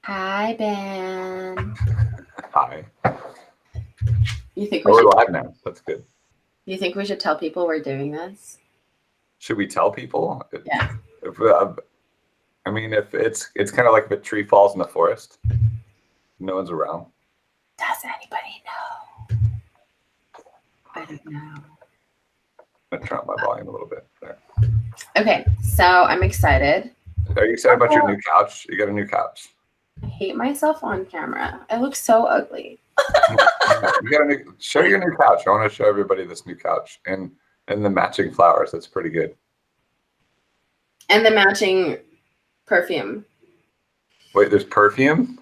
Hi, Ben. Hi. You think we're live now. That's good. You think we should tell people we're doing this? Should we tell people? Yeah. I mean, if it's kind of like if a tree falls in the forest, no one's around. Does anybody know? I don't know. I'm gonna turn up my volume a little bit there. Okay, so I'm excited. Are you excited about your new couch? You got a new couch. I hate myself on camera. I look so ugly. You got show your new couch. I want to show everybody this new couch and the matching flowers. That's pretty good. And the matching perfume. Wait, there's perfume?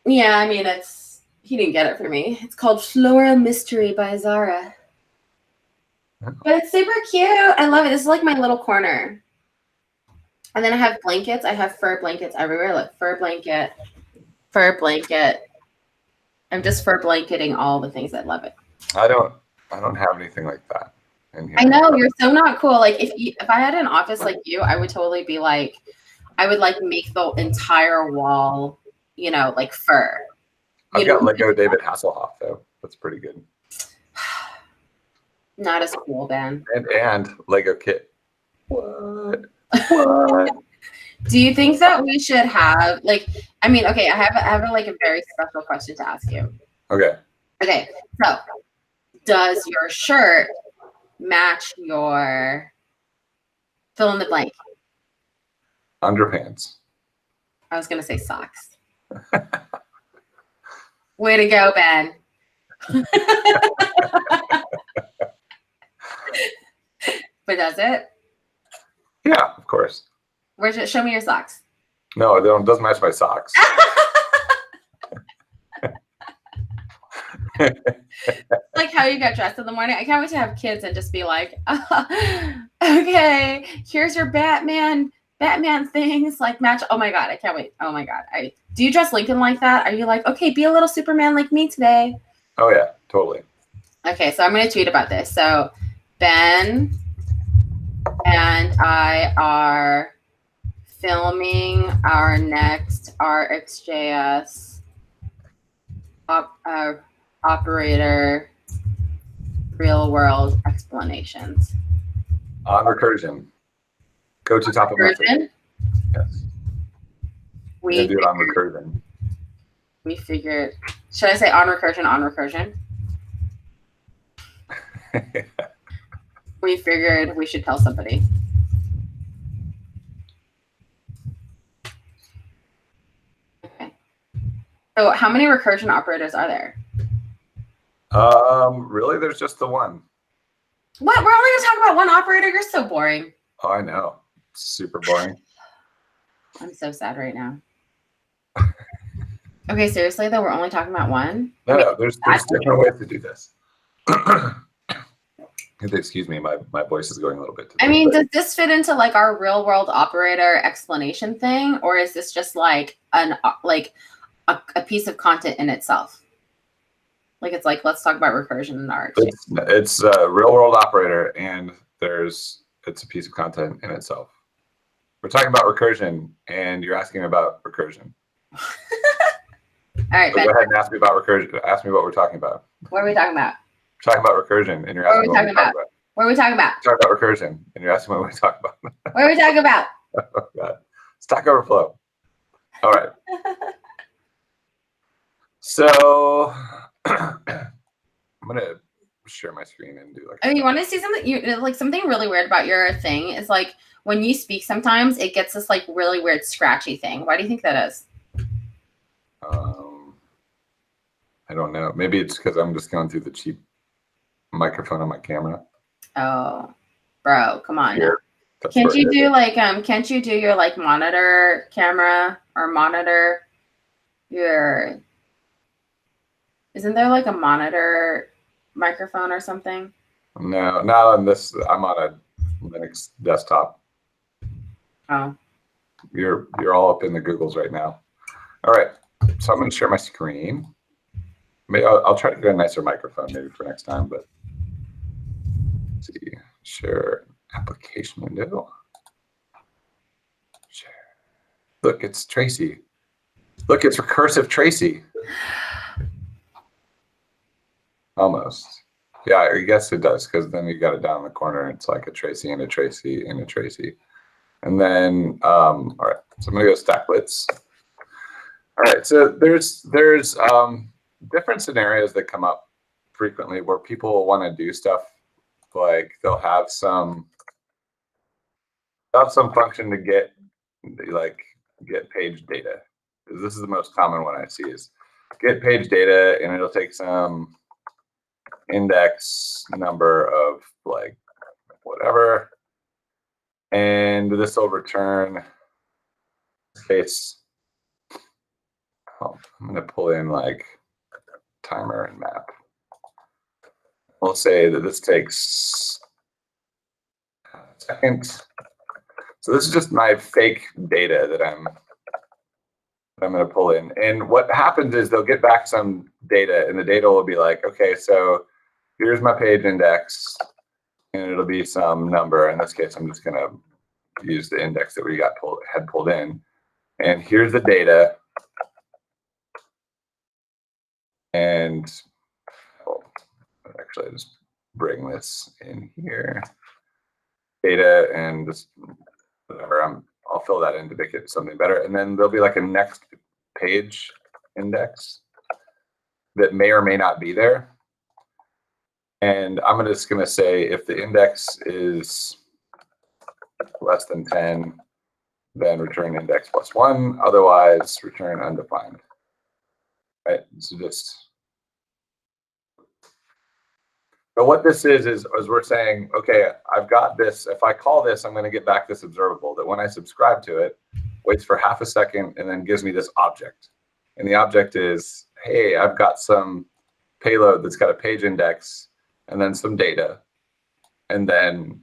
Yeah, I mean, he didn't get it for me. It's called Floral Mystery by Zara. But it's super cute. I love it. This is like my little corner. And then I have blankets. I have fur blankets everywhere. Like fur blanket. I'm just fur blanketing all the things. I love it. I don't have anything like that in here. I know, you're so not cool. Like if I had an office like you, I would totally be like, I would like make the entire wall, like fur. I've got Lego David Hasselhoff though. That's pretty good. Not as cool, Ben. And Lego Kit. What? Do you think that we should have okay, I have a very special question to ask you. Okay. Okay, so does your shirt match your fill in the blank? Underpants. I was gonna say socks. Way to go, Ben. But does it? Yeah, of course. Show me your socks. No, it doesn't match my socks. Like how you get dressed in the morning. I can't wait to have kids and just be like, okay, here's your Batman things like match. Oh my God, I can't wait. Oh my God. Do you dress Lincoln like that? Are you like, okay, be a little Superman like me today? Oh yeah, totally. Okay, so I'm going to tweet about this. So Ben and I are filming our next RxJS operator real world explanations. On Recursion. Go to top of Recursion? Yes. We do it on Recursion. We figured, should I say on Recursion? We figured we should tell somebody. Okay. So how many Recursion operators are there? Really, there's just the one. What? We're only going to talk about one operator? You're so boring. Oh, I know. Super boring. I'm so sad right now. Okay, seriously though, we're only talking about one? No, there's different ways to do this. Excuse me, my voice is going a little bit. I mean, does this fit into like our real world operator explanation thing, or is this just like a piece of content in itself? Like it's like, let's talk about recursion in our exchange. It's a real world operator, and it's a piece of content in itself. We're talking about recursion, and you're asking about recursion. All right, so go ahead and ask me about recursion. Ask me what we're talking about. What are we talking about? We're talking about recursion, and you're asking what we're talking about. What are we talking about? We're talking about recursion, and you're asking what we're talking about. What are we talking about? Oh, God. Stack Overflow. All right. So I'm gonna share my screen and do like. I mean, you want to see something? Something really weird about your thing is like when you speak, sometimes it gets this like really weird scratchy thing. Why do you think that is? I don't know. Maybe it's because I'm just going through the cheap microphone on my camera. Oh, bro, come on. Can't you do your like monitor camera or monitor your? Isn't there like a monitor microphone or something? No, not on this. I'm on a Linux desktop. Oh. You're all up in the Googles right now. All right, so I'm going to share my screen. Maybe I'll try to get a nicer microphone maybe for next time, but let's see. Share application window. Share. Look, it's Tracy. Look, it's recursive Tracy. Almost. Yeah, I guess it does, because then you got it down in the corner. It's like a Tracy and a Tracy and a Tracy. And then, all right, so I'm going to go stack blitz. All right, so there's different scenarios that come up frequently where people want to do stuff like they'll have some function to get page data. This is the most common one I see is get page data, and it'll take some index number of like whatever, and this will return. In this case, I'm going to pull in like timer and map. We'll say that this takes a second. So this is just my fake data that I'm going to pull in. And what happens is they'll get back some data, and the data will be like, okay, so here's my page index, and it'll be some number. In this case, I'm just going to use the index that we had pulled in. And here's the data. And actually, I just bring this in here. Data and this, whatever, I'll fill that in to make it something better. And then there'll be like a next page index that may or may not be there. And I'm just going to say if the index is less than 10, then return index plus 1. Otherwise, return undefined. Right? So just. But what this is we're saying, okay, I've got this. If I call this, I'm going to get back this observable that when I subscribe to it, waits for half a second and then gives me this object. And the object is, hey, I've got some payload that's got a page index and then some data. And then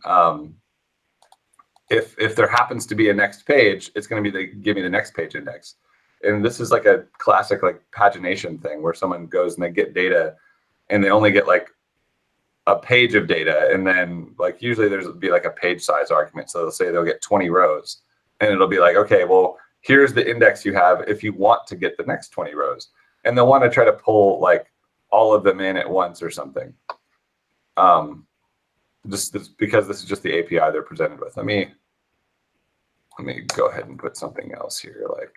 if there happens to be a next page, it's going to be give me the next page index. And this is like a classic like pagination thing where someone goes and they get data and they only get like a page of data, and then like usually there's be like a page size argument. So they'll say they'll get 20 rows, and it'll be like, okay, well, here's the index you have if you want to get the next 20 rows. And they'll want to try to pull like all of them in at once or something. Just because this is just the API they're presented with. Let me go ahead and put something else here. Like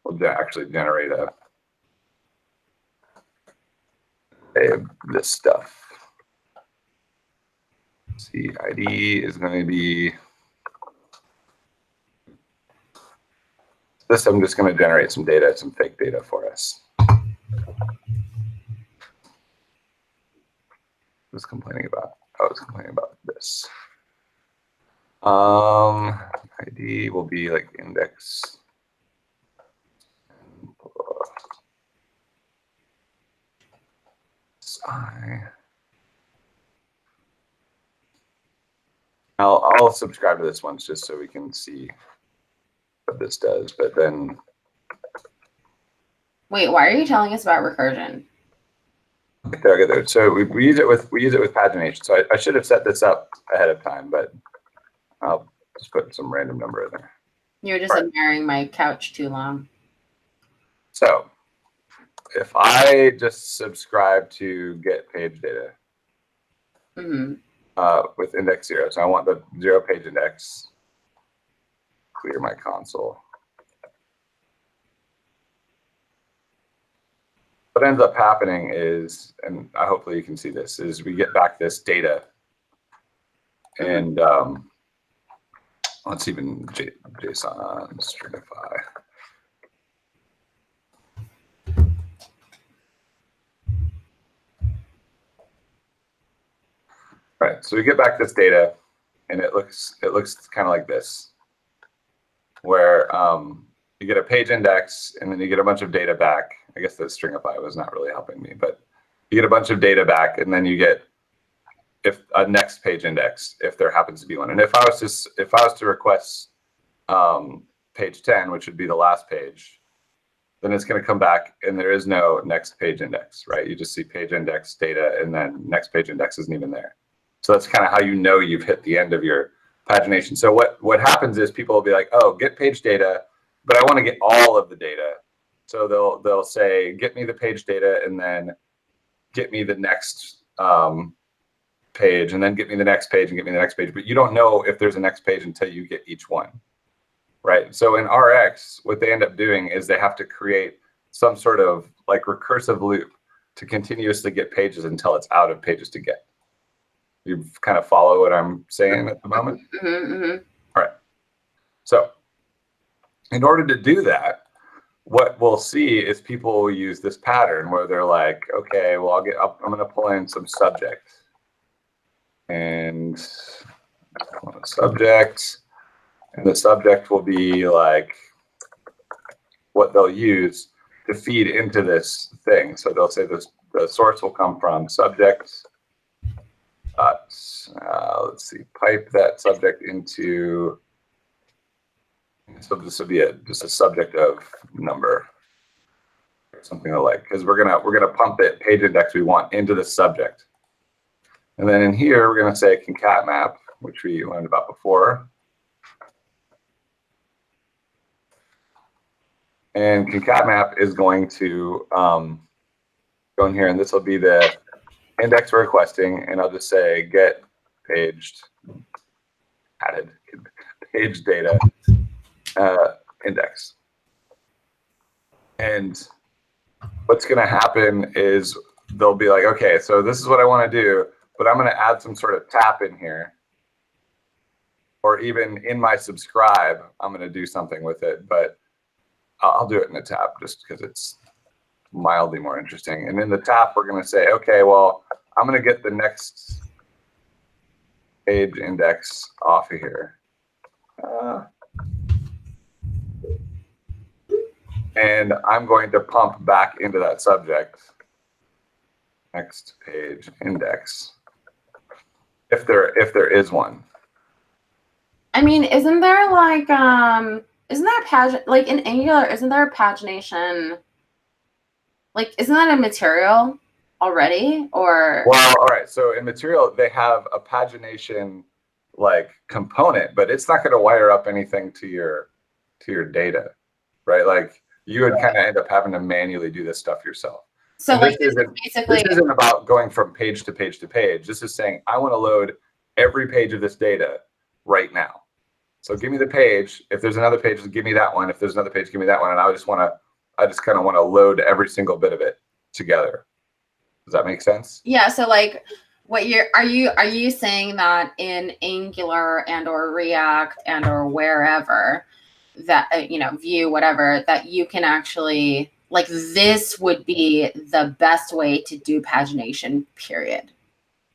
we'll actually generate this stuff. See, ID is going to be this. I'm just going to generate some data, some fake data for us. I was complaining about this. ID will be like index. I'll subscribe to this once just so we can see what this does. But then, wait, why are you telling us about recursion? I'll get there. So we use it with pagination. So I should have set this up ahead of time, but I'll just put some random number in there. You're just admiring my couch too long. So if I just subscribe to get page data with index 0, so I want the 0 page index, clear my console. What ends up happening is, and hopefully you can see this, is we get back this data, and let's even JSON stringify. Right, so we get back this data, and it looks kind of like this, where you get a page index, and then you get a bunch of data back. I guess the stringify was not really helping me, but you get a bunch of data back, and then you get a next page index if there happens to be one. And if I was to request page 10, which would be the last page, then it's going to come back, and there is no next page index, right? You just see page index data, and then next page index isn't even there. So that's kind of how you know you've hit the end of your pagination. So what happens is people will be like, oh, get page data, but I want to get all of the data. So they'll say, get me the page data, and then get me the next page, and then get me the next page, and get me the next page. But you don't know if there's a next page until you get each one, right? So in Rx, what they end up doing is they have to create some sort of like recursive loop to continuously get pages until it's out of pages to get. You kind of follow what I'm saying at the moment? All right. So in order to do that, what we'll see is people will use this pattern where they're like, okay, well, I'm going to pull in some subject. And subject, and the subject will be like what they'll use to feed into this thing. So they'll say this, the source will come from subject. Let's see, pipe that subject into, so this would be just a subject of number or something like, because we're gonna pump it page index we want into the subject. And then in here, we're going to say concat map, which we learned about before. And concat map is going to go in here, and this will be the index we're requesting. And I'll just say get paged, added page data index. And what's going to happen is they'll be like, okay, so this is what I want to do, but I'm going to add some sort of tap in here, or even in my subscribe, I'm going to do something with it, but I'll do it in the tap just because it's mildly more interesting. And in the tap, we're going to say, okay, well, I'm going to get the next page index off of here. And I'm going to pump back into that subject, next page index, if there is one. I mean, isn't there like isn't there a like in Angular, isn't there a pagination? Like, isn't that a material already? Or well, all right. So in material, they have a pagination like component, but it's not going to wire up anything to your data, right? Like you would kind of end up having to manually do this stuff yourself. So and like this isn't about going from page to page to page. This is saying I want to load every page of this data right now. So give me the page. If there's another page, give me that one. If there's another page, give me that one. And I just kind of want to load every single bit of it together. Does that make sense? Yeah. So like, what are you saying that in Angular and or React and or wherever that Vue, whatever, that you can actually like this would be the best way to do pagination, period.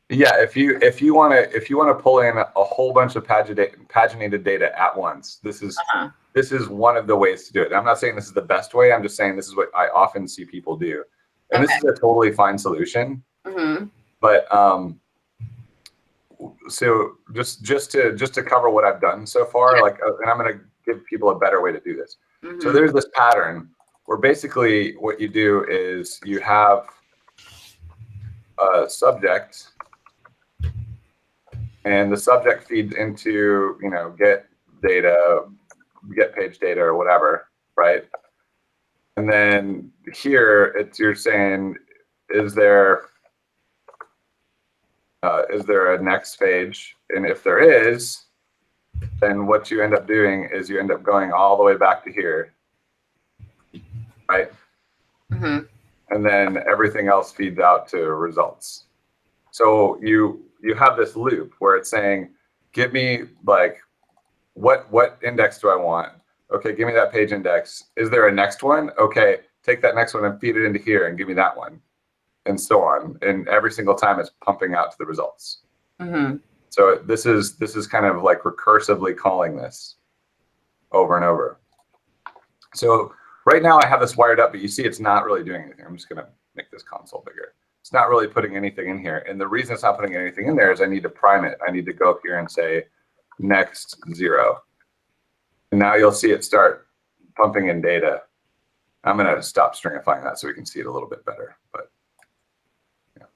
Yeah, if you want to pull in a whole bunch of paginated data at once, this is one of the ways to do it. And I'm not saying this is the best way. I'm just saying this is what I often see people do, and this is a totally fine solution. But so just to cover what I've done so far, like, and I'm going to give people a better way to do this. So there's this pattern where basically what you do is you have a subject. And the subject feeds into, get data, get page data or whatever, right? And then here you're saying, is there a next page? And if there is, then what you end up doing is you end up going all the way back to here, right? And then everything else feeds out to results. So you have this loop where it's saying, give me like, what index do I want? Okay, give me that page index. Is there a next one? Okay, take that next one and feed it into here and give me that one, and so on. And every single time it's pumping out to the results. So this is kind of like recursively calling this over and over. So right now I have this wired up, but you see it's not really doing anything. I'm just gonna make this console bigger. It's not really putting anything in here. And the reason it's not putting anything in there is I need to prime it. I need to go up here and say next 0. And now you'll see it start pumping in data. I'm going to stop stringifying that so we can see it a little bit better. But yeah.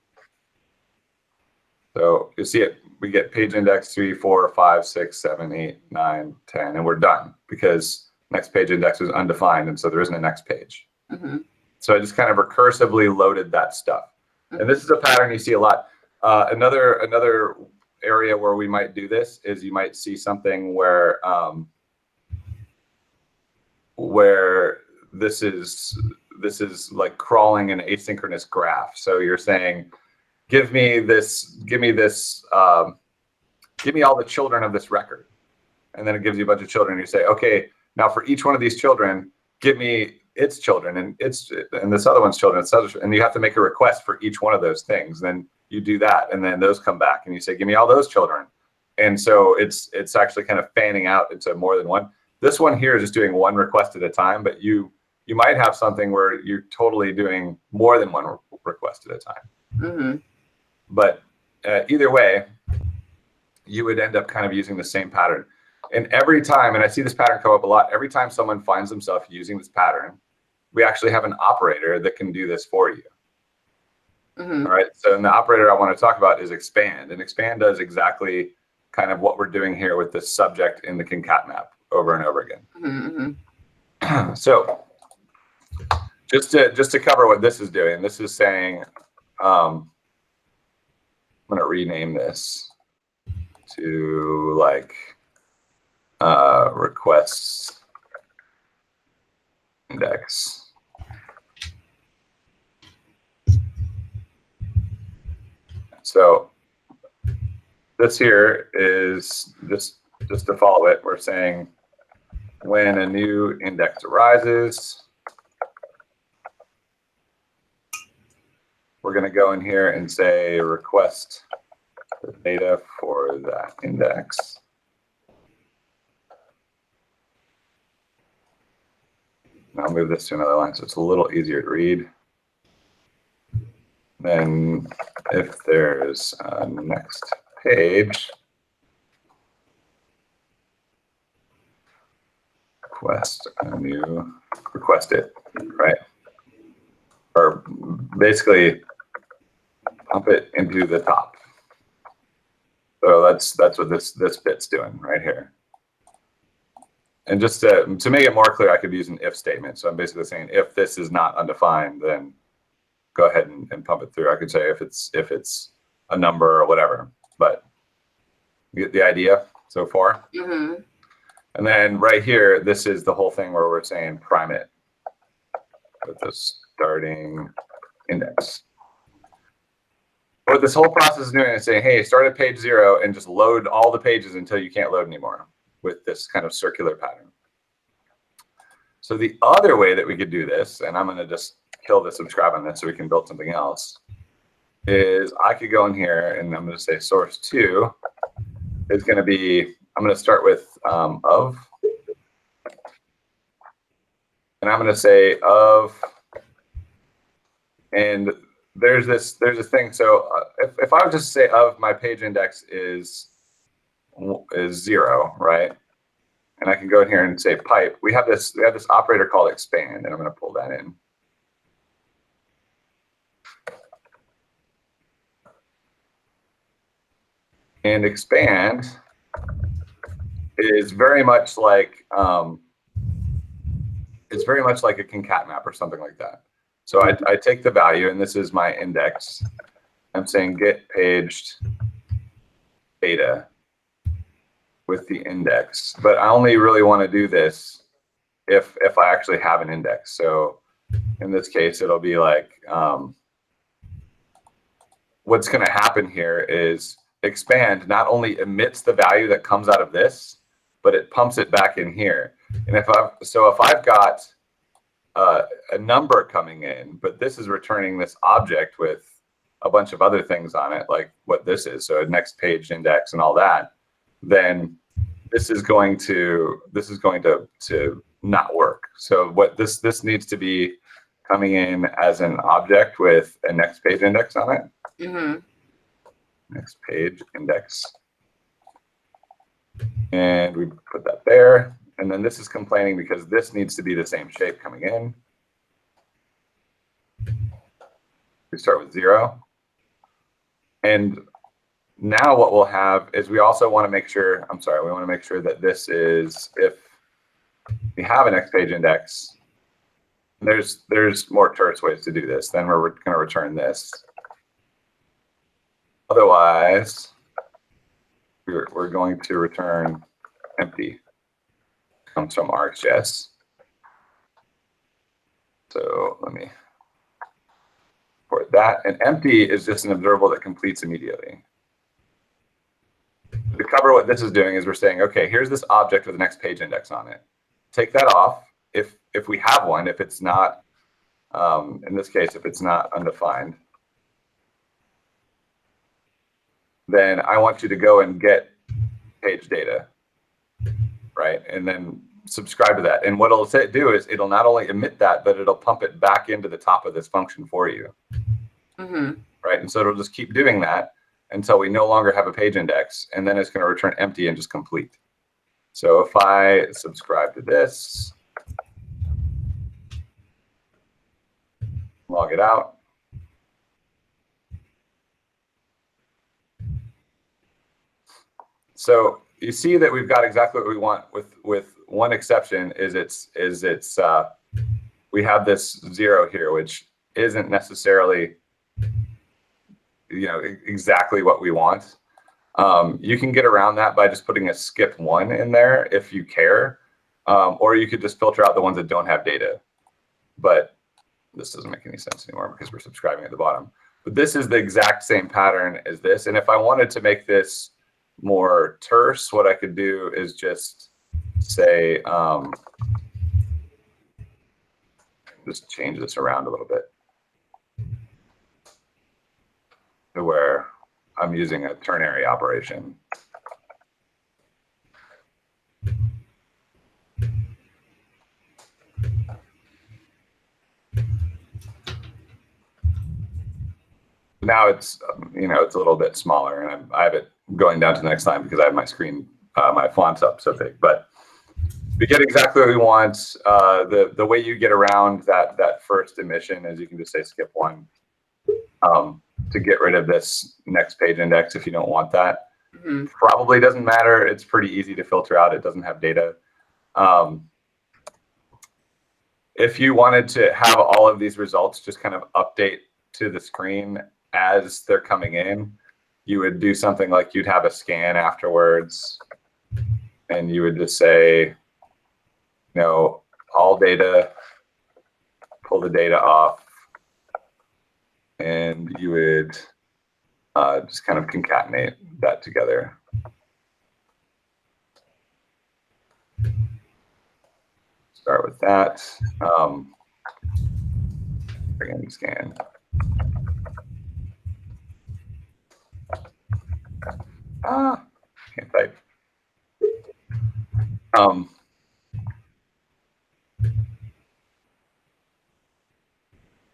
So you see it, we get page index 3, 4, 5, 6, 7, 8, 9, 10, and we're done because next page index is undefined, and so there isn't a next page. Mm-hmm. So I just kind of recursively loaded that stuff. Mm-hmm. And this is a pattern you see a lot. Another area where we might do this is you might see something where this is like crawling an asynchronous graph. So you're saying, give me all the children of this record. And then it gives you a bunch of children. You say, okay, now for each one of these children, give me its children and this other one's children, and you have to make a request for each one of those things. Then you do that, and then those come back, and you say, give me all those children. And so it's actually kind of fanning out into more than one. This one here is just doing one request at a time, but you might have something where you're totally doing more than one request at a time. Mm-hmm. But either way, you would end up kind of using the same pattern. And every time, and I see this pattern come up a lot, every time someone finds themselves using this pattern, we actually have an operator that can do this for you. Mm-hmm. All right. So and the operator I want to talk about is expand. And expand does exactly kind of what we're doing here with the subject in the concat map over and over again. Mm-hmm. So just to cover what this is doing, this is saying, I'm going to rename this to like requests index. So this here is just to follow it. We're saying when a new index arises, we're going to go in here and say request the data for that index. And I'll move this to another line so it's a little easier to read. Then if there's a next page, request it, right? Or basically pump it into the top. So that's what this bit's doing right here. And just to make it more clear, I could use an if statement. So I'm basically saying if this is not undefined, then go ahead and pump it through. I could say if it's a number or whatever, but you get the idea so far. Mm-hmm. And then right here, this is the whole thing where we're saying prime it with the starting index. What this whole process is doing is saying, hey, start at page 0 and just load all the pages until you can't load anymore with this kind of circular pattern. So the other way that we could do this, and I'm going to just kill the subscribe on this so we can build something else, is I could go in here and I'm going to say source 2 is going to be, I'm going to start with of, and I'm going to say of, and there's this thing. So if I would just say of my page index is 0, right? And I can go in here and say pipe. We have this operator called expand, and I'm going to pull that in. And expand is very much like it's very much like a concat map or something like that. So I take the value, and this is my index. I'm saying get paged data with the index, but I only really want to do this if I actually have an index. So in this case, it'll be like what's going to happen here is expand not only emits the value that comes out of this, but it pumps it back in here. And if I've got a number coming in, but this is returning this object with a bunch of other things on it, like what this is, so a next page index and all that, then this is going to not work. So what this needs to be coming in as an object with a next page index on it. Mm-hmm. Next page index. And we put that there. And then this is complaining because this needs to be the same shape coming in. We start with 0. And now what we'll have is we also want to make sure, we want to make sure that this is if we have a next page index, there's more terse ways to do this. Then we're going to return this. Otherwise, we're going to return empty. Comes from RxJS. So let me import that. And empty is just an observable that completes immediately. To cover what this is doing is we're saying, okay, here's this object with the next page index on it. Take that off. If we have one, if it's not, in this case, if it's not undefined, then I want you to go and get page data, right? And then subscribe to that. And what it'll do is it'll not only emit that, but it'll pump it back into the top of this function for you, right? And so it'll just keep doing that until we no longer have a page index, and then it's going to return empty and just complete. So if I subscribe to this, log it out. So you see that we've got exactly what we want, with one exception is we have this 0 here, which isn't necessarily exactly what we want. You can get around that by just putting a skip 1 in there if you care, or you could just filter out the ones that don't have data. But this doesn't make any sense anymore because we're subscribing at the bottom. But this is the exact same pattern as this. And if I wanted to make this more terse, what I could do is just say, just change this around a little bit to where I'm using a ternary operation. Now it's it's a little bit smaller, and I have it going down to the next line because I have my screen, my fonts up so big. But we get exactly what we want. The way you get around that first emission is you can just say skip 1 to get rid of this next page index if you don't want that. Probably doesn't matter. It's pretty easy to filter out. It doesn't have data. If you wanted to have all of these results just kind of update to the screen as they're coming in, you would do something like you'd have a scan afterwards, and you would just say, all data, pull the data off, and you would just kind of concatenate that together. Start with that. Again, scan. Can't type. So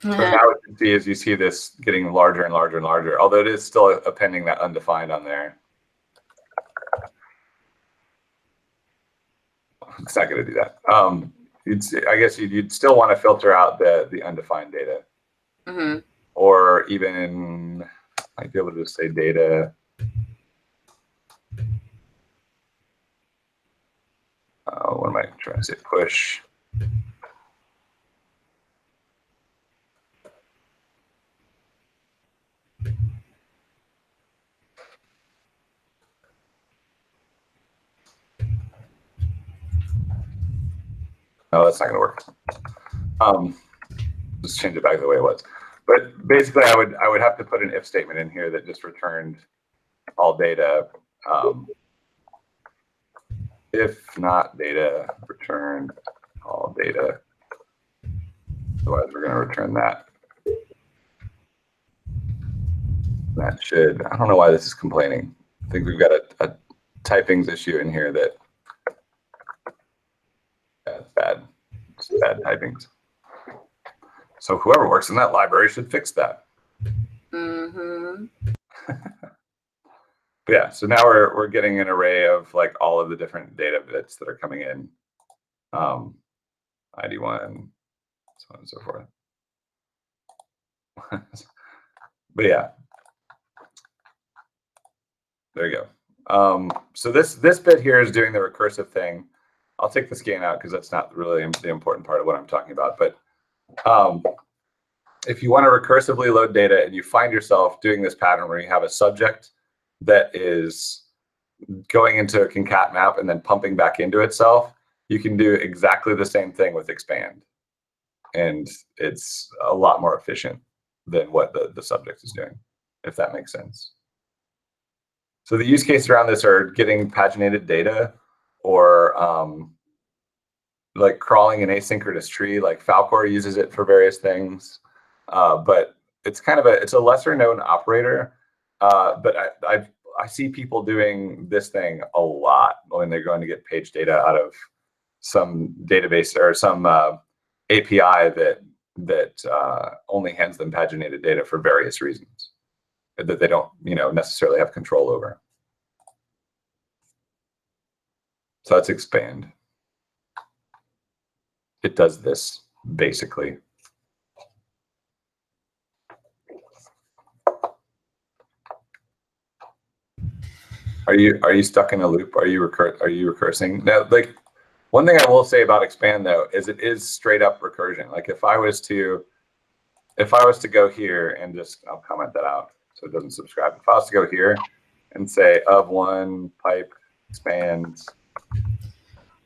now what you see is you see this getting larger and larger and larger, although it is still appending that undefined on there. It's not going to do that. I guess you'd still want to filter out the undefined data. Or even, I'd be able to just say data. What am I trying to say? Push. No, that's not going to work. Just change it back the way it was. But basically, I would have to put an if statement in here that just returned all data. If not data, return all data. Otherwise, we're going to return that. That should, I don't know why this is complaining. I think we've got a typings issue in here that, it's bad. It's bad typings. So whoever works in that library should fix that. Yeah, so now we're getting an array of like all of the different data bits that are coming in. ID1, so on and so forth. But yeah. There you go. So this bit here is doing the recursive thing. I'll take the scan out because that's not really the important part of what I'm talking about. But if you want to recursively load data and you find yourself doing this pattern where you have a subject that is going into a concat map and then pumping back into itself, you can do exactly the same thing with expand. And it's a lot more efficient than what the subject is doing, if that makes sense. So the use cases around this are getting paginated data, or like crawling an asynchronous tree. Like Falcor uses it for various things, but it's kind of a lesser known operator. But I see people doing this thing a lot when they're going to get page data out of some database or some API that only hands them paginated data for various reasons that they don't, necessarily have control over. So let's expand. It does this basically. Are you stuck in a loop? Are you recursing? Now, like, one thing I will say about expand though is it is straight up recursion. Like if I was to go here and just, I'll comment that out so it doesn't subscribe. If I was to go here and say of one pipe expands.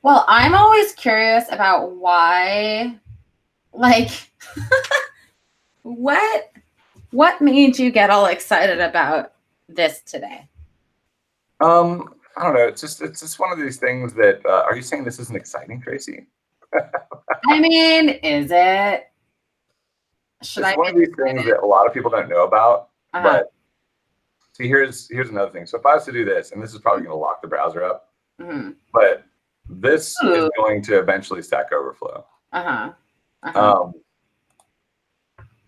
Well, I'm always curious about why, like, what made you get all excited about this today? I don't know. It's just one of these things that. Are you saying this isn't exciting, Tracy? I mean, is it? It's one of these things that a lot of people don't know about. But see, here's another thing. So if I was to do this, and this is probably going to lock the browser up, but this is going to eventually Stack Overflow. Oh,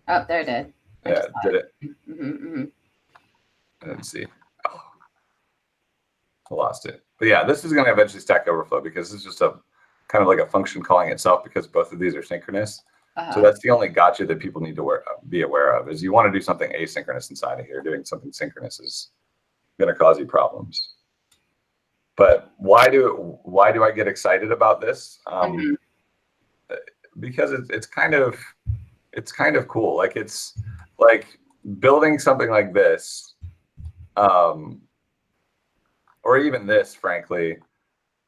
there it did. Yeah, did it? I didn't see. Oh, I lost it. But yeah, this is going to eventually Stack Overflow because it's just a kind of like a function calling itself because both of these are synchronous. So that's the only gotcha that people need to be aware of is you want to do something asynchronous inside of here. Doing something synchronous is going to cause you problems. But why do I get excited about this? Because it's kind of cool. Like it's like building something like this, or even this, frankly,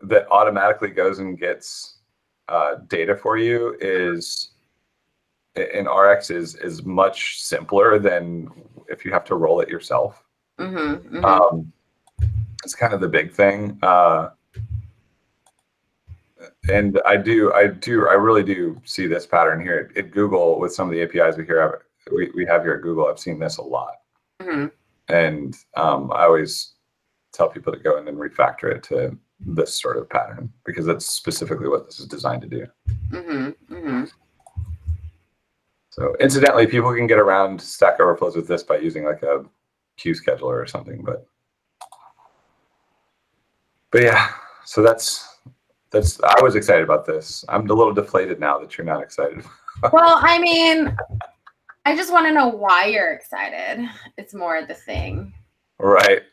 that automatically goes and gets data for you is in Rx is much simpler than if you have to roll it yourself. It's kind of the big thing. And I really do see this pattern here at Google with some of the APIs we have here at Google. I've seen this a lot. And I always tell people to go in and refactor it to this sort of pattern because that's specifically what this is designed to do. So incidentally, people can get around Stack Overflows with this by using like a queue scheduler or something, but yeah, so that's I was excited about this. I'm a little deflated now that you're not excited. Well, I mean, I just want to know why you're excited. It's more the thing. Right.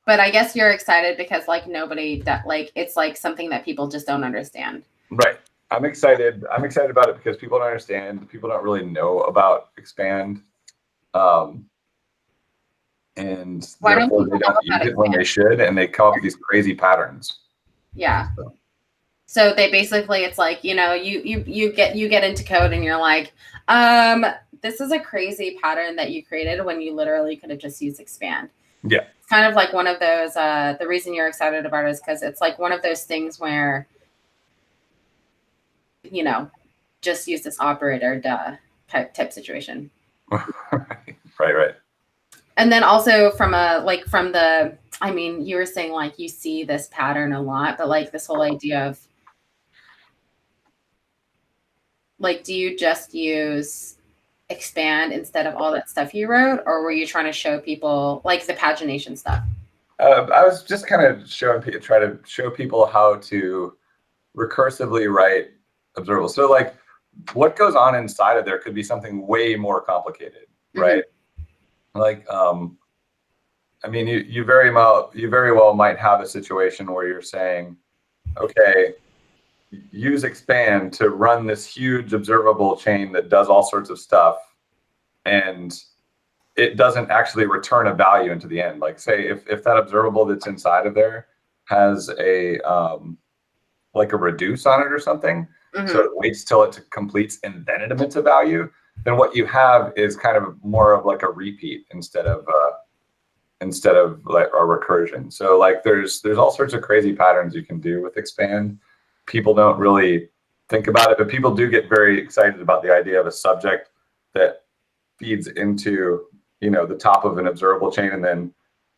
But I guess you're excited because like it's like something that people just don't understand. Right. I'm excited about it because people don't understand. People don't really know about expand. And therefore they don't use it when they should, and they come up with these crazy patterns. Yeah. So they basically, it's like, you get into code and you're like, this is a crazy pattern that you created when you literally could have just used expand. Yeah. It's kind of like one of those, the reason you're excited about it is because it's like one of those things where, just use this operator, type situation. Right. And then also you were saying like you see this pattern a lot, but like this whole idea of like, do you just use expand instead of all that stuff you wrote, or were you trying to show people like the pagination stuff? I was just kind of try to show people how to recursively write observables. So like what goes on inside of there could be something way more complicated, right? Like, I mean, you very well might have a situation where you're saying, okay, use expand to run this huge observable chain that does all sorts of stuff, and it doesn't actually return a value into the end. Like say if that observable that's inside of there has a like a reduce on it or something, so it waits till it completes and then it emits a value, then what you have is kind of more of like a repeat instead of like a recursion. So like there's all sorts of crazy patterns you can do with expand. People don't really think about it, but people do get very excited about the idea of a subject that feeds into, you know, the top of an observable chain and then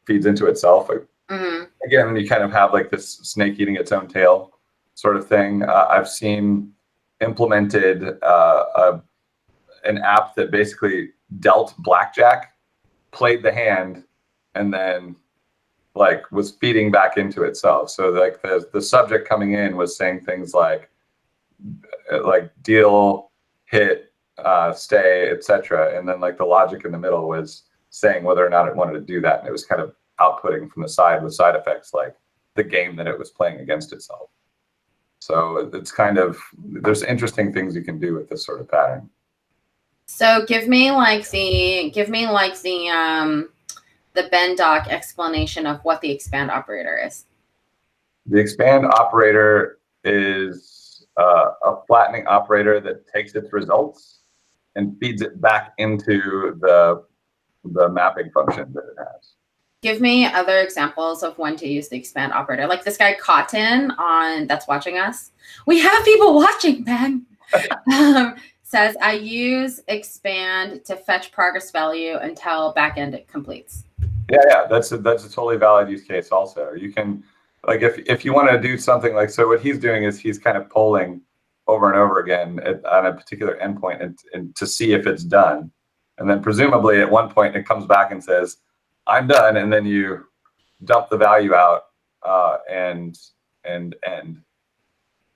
feeds into itself. Again, you kind of have like this snake eating its own tail sort of thing. I've seen implemented an app that basically dealt blackjack, played the hand, and then like was feeding back into itself. So like the subject coming in was saying things like deal, hit, stay, etc. And then like the logic in the middle was saying whether or not it wanted to do that. And it was kind of outputting from the side with side effects like the game that it was playing against itself. So it's kind of, there's interesting things you can do with this sort of pattern. So give me like the Ben doc explanation of what the expand operator is. The expand operator is a flattening operator that takes its results and feeds it back into the mapping function that it has. Give me other examples of when to use the expand operator. Like this guy Cotton that's watching us. We have people watching, Ben. Says, I use expand to fetch progress value until backend it completes. Yeah, that's a totally valid use case also. You can, like if you want to do something like, so what he's doing is he's kind of polling over and over again on a particular endpoint and to see if it's done. And then presumably at one point it comes back and says, I'm done, and then you dump the value out and end.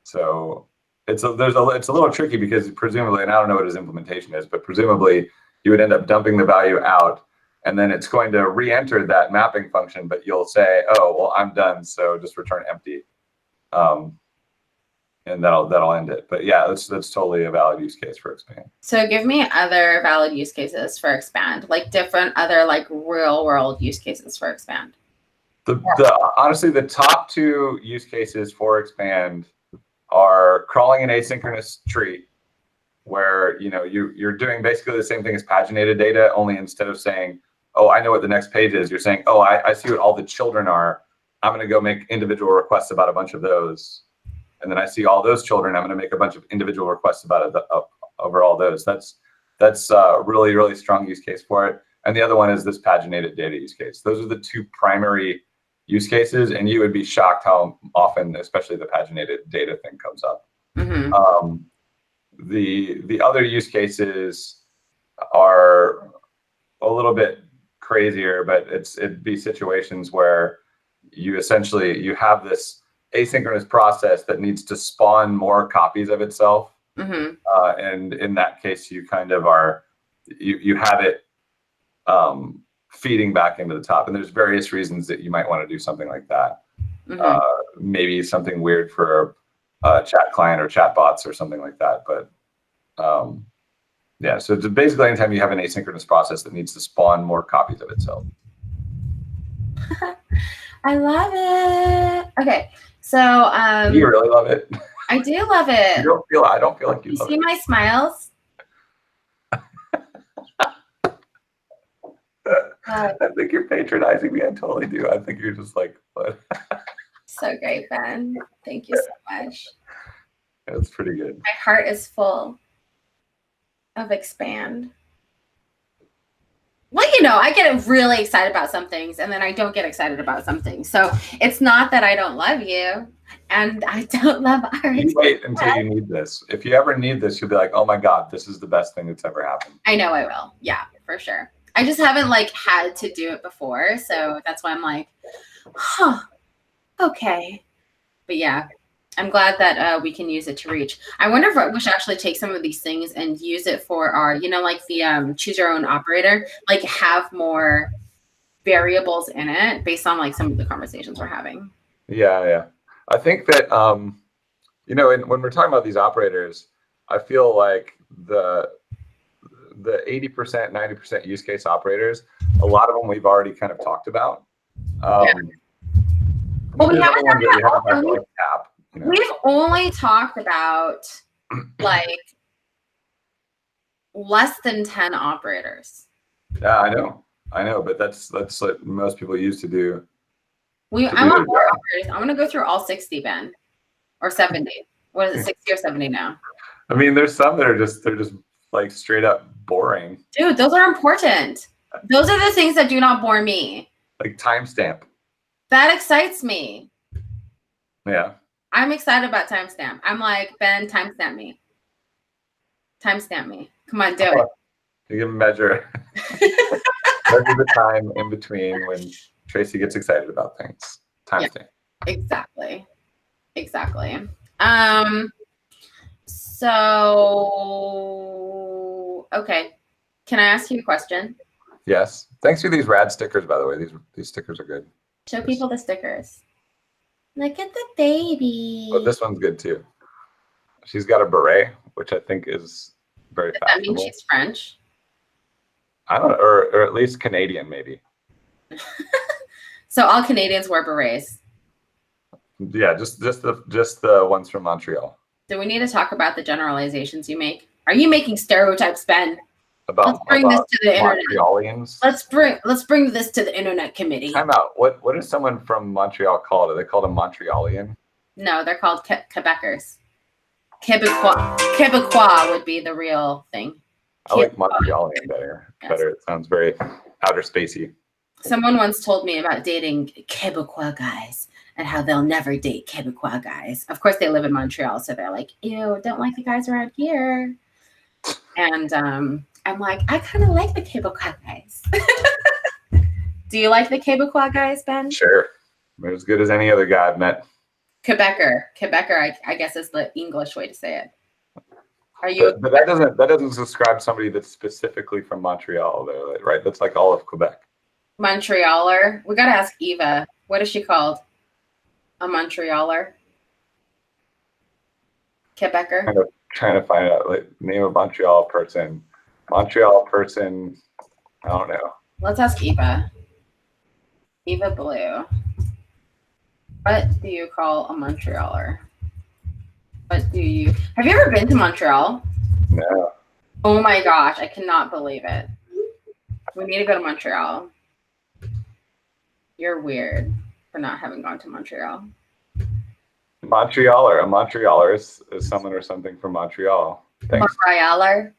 So it's a little tricky because presumably, and I don't know what his implementation is, but presumably you would end up dumping the value out, and then it's going to re-enter that mapping function, but you'll say, oh, well, I'm done, so just return empty. And that'll end it. But yeah, that's totally a valid use case for expand. So give me other valid use cases for expand, like different other like real world use cases for expand. Honestly, the top two use cases for expand are crawling an asynchronous tree, where you're doing basically the same thing as paginated data, only instead of saying, oh, I know what the next page is, you're saying, oh, I see what all the children are. I'm going to go make individual requests about a bunch of those. And then I see all those children. I'm going to make a bunch of individual requests about it over all those. That's a really, really strong use case for it. And the other one is this paginated data use case. Those are the two primary use cases, and you would be shocked how often, especially the paginated data thing, comes up. The other use cases are a little bit crazier, but it'd be situations where you have this asynchronous process that needs to spawn more copies of itself. And in that case, you kind of you have it feeding back into the top. And there's various reasons that you might want to do something like that. Maybe something weird for a chat client or chat bots or something like that. But yeah, so it's basically anytime you have an asynchronous process that needs to spawn more copies of itself. I love it. Okay. So you really love it. I do love it. I don't feel like you love it. See my smiles? I think you're patronizing me. I totally do. I think you're just like, what? So great, Ben. Thank you so much. That's pretty good. My heart is full of expand. Well, I get really excited about some things, and then I don't get excited about some things. So it's not that I don't love you, and I don't love art. You wait until you need this. If you ever need this, you'll be like, oh my God, this is the best thing that's ever happened. I know I will. Yeah, for sure. I just haven't had to do it before. So that's why I'm like, huh, okay. But yeah, I'm glad that we can use it to reach. I wonder if we should actually take some of these things and use it for our, like the choose your own operator, like have more variables in it based on some of the conversations we're having. Yeah. I think that when we're talking about these operators, I feel like the 80%, 90% use case operators, a lot of them we've already kind of talked about. Well, we haven't ones that we haven't talked about, like cap. We've only talked about like less than 10 operators. Yeah, I know, but that's what most people used to do. I want more operators. I want to go through all 60, Ben, or 70. What is it, 60 or 70 now? I mean, there's some that are just like straight up boring. Dude, those are important. Those are the things that do not bore me. Like timestamp. That excites me. Yeah. I'm excited about timestamp. I'm like, Ben, timestamp me. Timestamp me. Come on, do it. You can measure the time in between when Tracy gets excited about things. Timestamp. Yeah, exactly. So, okay. Can I ask you a question? Yes. Thanks for these rad stickers, by the way. These stickers are good. Show people the stickers. Look at the baby. But this one's good too. She's got a beret, which I think is very fashionable. Does that mean she's French? I don't know, or at least Canadian, maybe. So all Canadians wear berets. Yeah, just the ones from Montreal. Do we need to talk about the generalizations you make? Are you making stereotypes, Ben? Let's bring this to the Montrealians. Internet. Let's bring this to the Internet Committee. Time out. What is someone from Montreal called? Are they called a Montrealian? No, they're called Quebecers. Quebecois would be the real thing. I like Montrealian better. Yes. Better. It sounds very outer spacey. Someone once told me about dating Quebecois guys and how they'll never date Quebecois guys. Of course, they live in Montreal, so they're like, ew, don't like the guys around here. And I'm like, I kind of like the Quebecois guys. Do you like the Quebecois guys, Ben? Sure. They're as good as any other guy I've met. Quebecer, I guess is the English way to say it. Are you? But that doesn't describe somebody that's specifically from Montreal, though, right? That's like all of Quebec. Montrealer. We gotta ask Eva. What is she called? A Montrealer. Quebecer. Trying to find out like name of Montreal person. Montreal person. I don't know. Let's ask Eva. Eva Blue. What do you call a Montrealer? Have you ever been to Montreal? No. Oh my gosh, I cannot believe it. We need to go to Montreal. You're weird for not having gone to Montreal. Montrealer. A Montrealer is someone or something from Montreal. Thanks. Montrealer.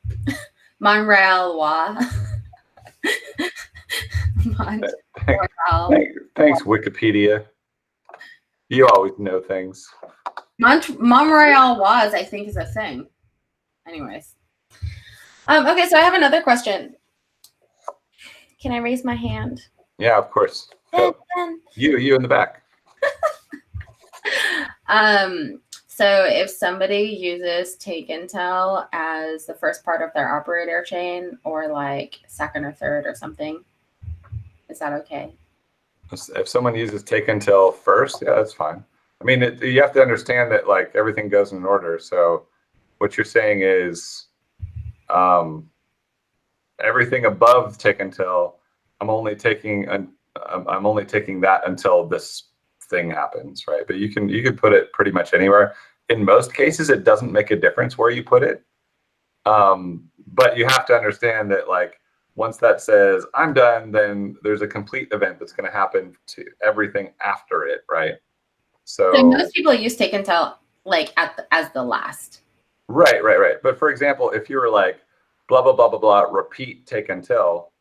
Montrealois. Thanks, Wikipedia. You always know things. Montreal was, I think, is a thing. Anyways. Okay, so I have another question. Can I raise my hand? Yeah, of course. You in the back. So if somebody uses take until as the first part of their operator chain, or like second or third or something, is that okay? If someone uses take until first, yeah, that's fine. I mean, you have to understand that like everything goes in order. So what you're saying is everything above take until, I'm only taking that until this thing happens, right? But you can put it pretty much anywhere. In most cases, it doesn't make a difference where you put it. But you have to understand that like once that says I'm done, then there's a complete event that's going to happen to everything after it, right? So most people use take until like as the last. Right. But for example, if you were like blah blah blah blah blah repeat take until,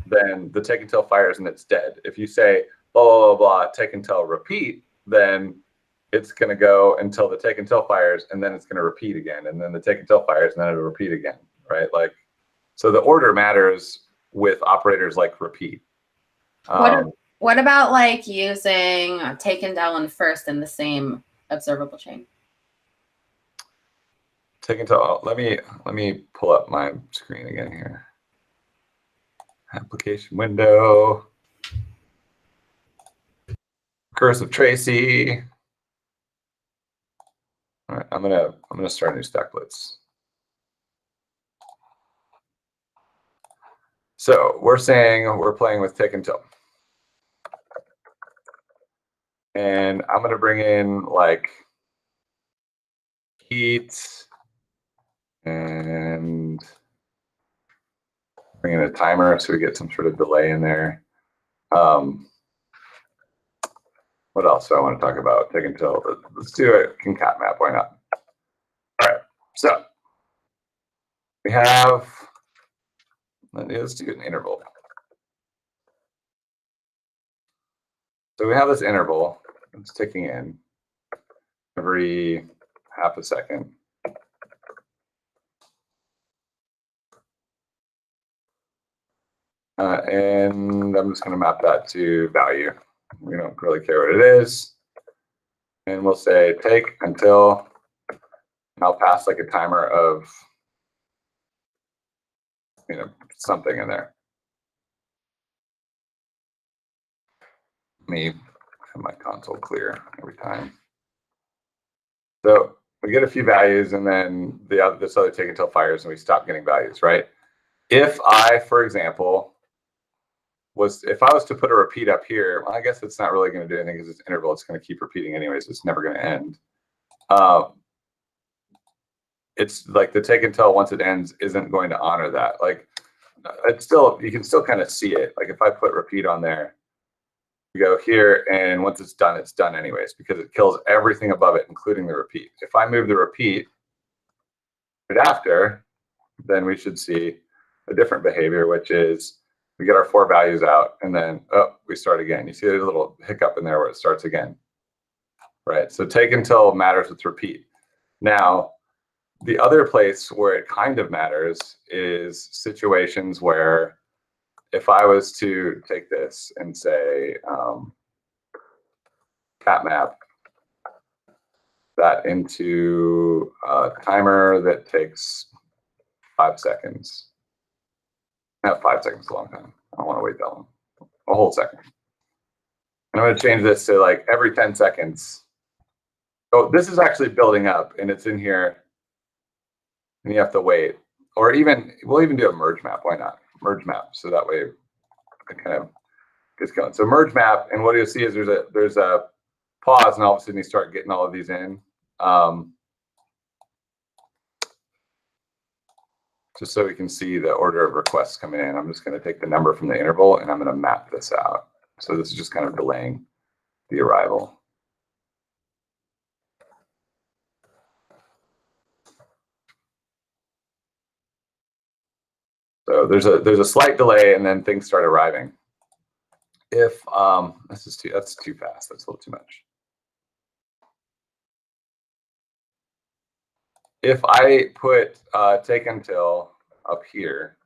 then the take until fires and it's dead. If you say blah blah blah blah take until repeat, then it's going to go until the take until fires and then it's going to repeat again, and then the take until fires and then it'll repeat again, right? Like, so the order matters with operators like repeat. What about like using take until and first in the same observable chain? Take until. Let me pull up my screen again here. Application window. Recursive Tracy. I'm gonna start a new stack blitz. So we're saying we're playing with take until. And I'm gonna bring in like heat and bring in a timer so we get some sort of delay in there. What else do I want to talk about? Take until. Let's do a concat map. Why not? All right. So we have. Let's do an interval. So we have this interval. It's ticking in every half a second. And I'm just going to map that to value. We don't really care what it is. And we'll say take until, and I'll pass like a timer of, something in there. Let me have my console clear every time. So we get a few values, and then this other take until fires, and we stop getting values, right? If I, for example, if I was to put a repeat up here, well, I guess it's not really going to do anything because it's interval. It's going to keep repeating anyways. It's never going to end. It's like the take until once it ends isn't going to honor that. Like it's still, you can still kind of see it. Like if I put repeat on there, you go here, and once it's done anyways because it kills everything above it, including the repeat. If I move the repeat right after, then we should see a different behavior, which is we get our 4 values out, and then we start again. You see a little hiccup in there where it starts again, right? So take until matters with repeat. Now, the other place where it kind of matters is situations where if I was to take this and say cat map that into a timer that takes 5 seconds. 5 seconds is a long time. I don't want to wait that long. A whole second. And I'm going to change this to like every 10 seconds. So this is actually building up, and it's in here, and you have to wait. Or we'll even do a merge map. Why not? Merge map. So that way it kind of gets going. So merge map, and what you'll see is there's a pause, and all of a sudden you start getting all of these in. Just so we can see the order of requests coming in, I'm just going to take the number from the interval, and I'm going to map this out. So this is just kind of delaying the arrival. So there's a slight delay, and then things start arriving. If that's too fast. That's a little too much. If I put take until up here,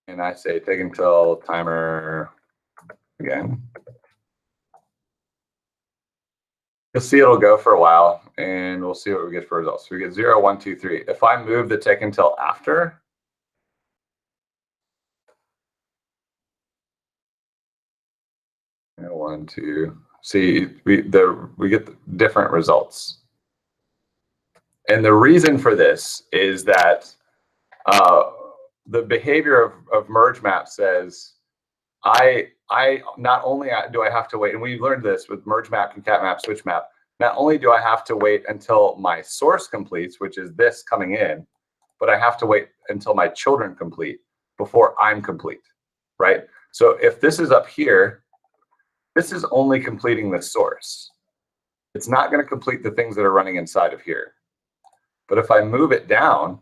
and I say take until timer again, you'll see it'll go for a while, and we'll see what we get for results. So we get 0, 1, 2, 3. If I move the take until after, and 1, 2. See, we get different results. And the reason for this is that the behavior of merge map says, I not only do I have to wait, and we learned this with merge map, concat map, switch map, not only do I have to wait until my source completes, which is this coming in, but I have to wait until my children complete before I'm complete, right? So if this is up here, this is only completing the source. It's not going to complete the things that are running inside of here. But if I move it down,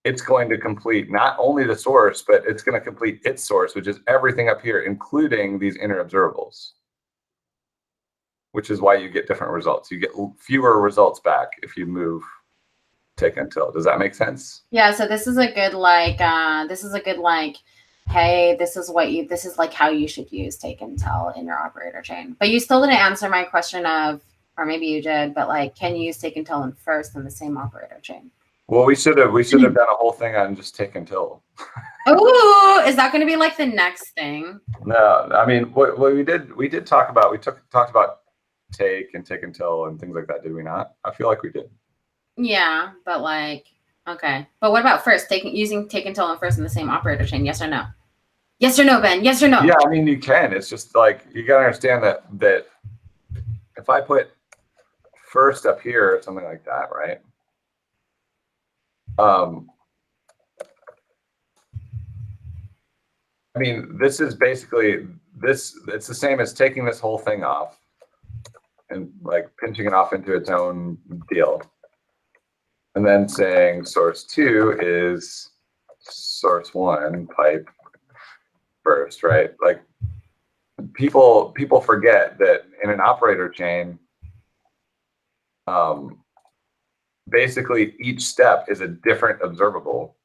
it's going to complete not only the source, but it's going to complete its source, which is everything up here, including these inner observables, which is why you get different results. You get fewer results back if you move take until. Does that make sense? Yeah, so this is a good hey, this is like how you should use take until in your operator chain. But you still didn't answer my question of, or maybe you did, but like, can you use take until in first in the same operator chain? Well, we should have done a whole thing on just take until. Oh, is that going to be like the next thing? No, I mean, what we did talk about, talked about take and take until and things like that, did we not? I feel like we did. Yeah, but like, okay. But what about first using take until and first in the same operator chain? Yes or no? Yes or no, Ben? Yes or no? Yeah, I mean, you can. It's just like, you got to understand that if I put first up here or something like that, right? I mean, this is basically this. It's the same as taking this whole thing off and like pinching it off into its own deal, and then saying source 2 is source 1 pipe first, right? Like people forget that in an operator chain, basically each step is a different observable,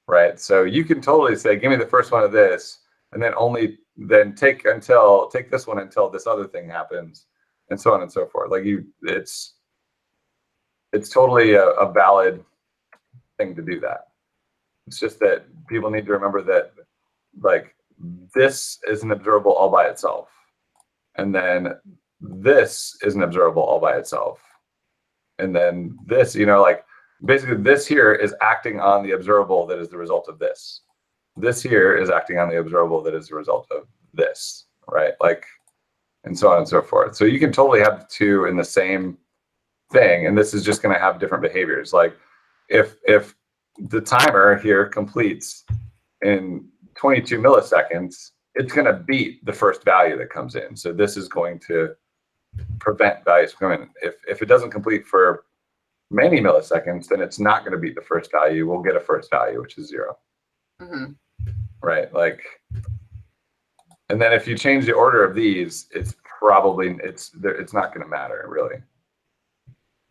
right? So you can totally say, give me the first one of this, and then take this one until this other thing happens, and so on and so forth. Like it's totally a valid thing to do that. It's just that people need to remember that like this is an observable all by itself, and then this is an observable all by itself, and then this, like basically this here is acting on the observable that is the result of this. This here is acting on the observable that is the result of this, right? Like, and so on and so forth. So you can totally have the two in the same thing, and this is just going to have different behaviors. Like if the timer here completes in 22 milliseconds, it's going to beat the first value that comes in. So this is going to prevent values from coming in. If it doesn't complete for many milliseconds, then it's not going to beat the first value. We'll get a first value, which is 0. Mm-hmm. Right? Like, and then if you change the order of these, it's not going to matter really.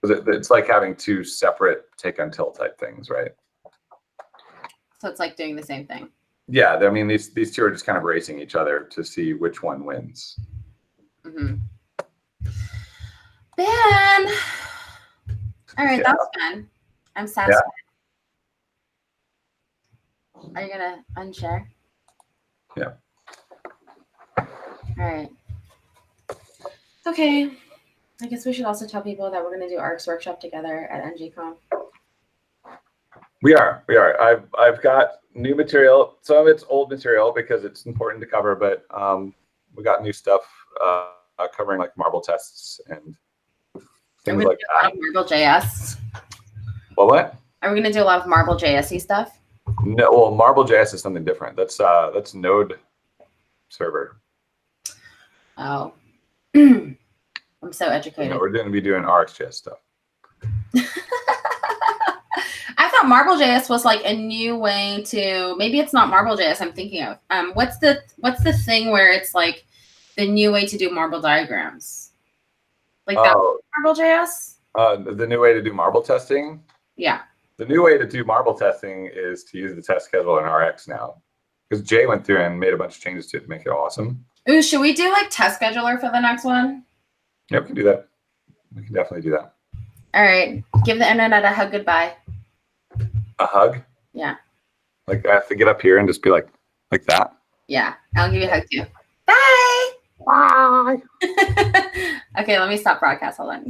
Because it's like having two separate take until type things, right? So it's like doing the same thing. Yeah, I mean, these two are just kind of racing each other to see which one wins. Mm-hmm. Ben! All right, that's fun. I'm satisfied. Yeah. Are you going to unshare? Yeah. All right. Okay. I guess we should also tell people that we're going to do ARC's workshop together at NGCon. We are. I've got new material. Some of it's old material because it's important to cover, but we got new stuff covering like marble tests and things like that. Marble.js. What? Are we going to do a lot of Marble.js-y stuff? No, well, Marble.js is something different. That's Node server. Oh. I'm so educated. We're going to be doing RxJS stuff. I thought Marble.js was like a new way to, maybe it's not Marble.js I'm thinking of. What's the thing where it's like the new way to do marble diagrams? Like that Marble.js? The new way to do marble testing? Yeah. The new way to do marble testing is to use the test scheduler in Rx now. Because Jay went through and made a bunch of changes to it to make it awesome. Ooh, should we do like test scheduler for the next one? Yep, we can do that. We can definitely do that. All right. Give the internet a hug goodbye. A hug? Yeah. Like I have to get up here and just be like that? Yeah. I'll give you a hug too. Bye. Bye. Okay, let me stop broadcast. Hold on.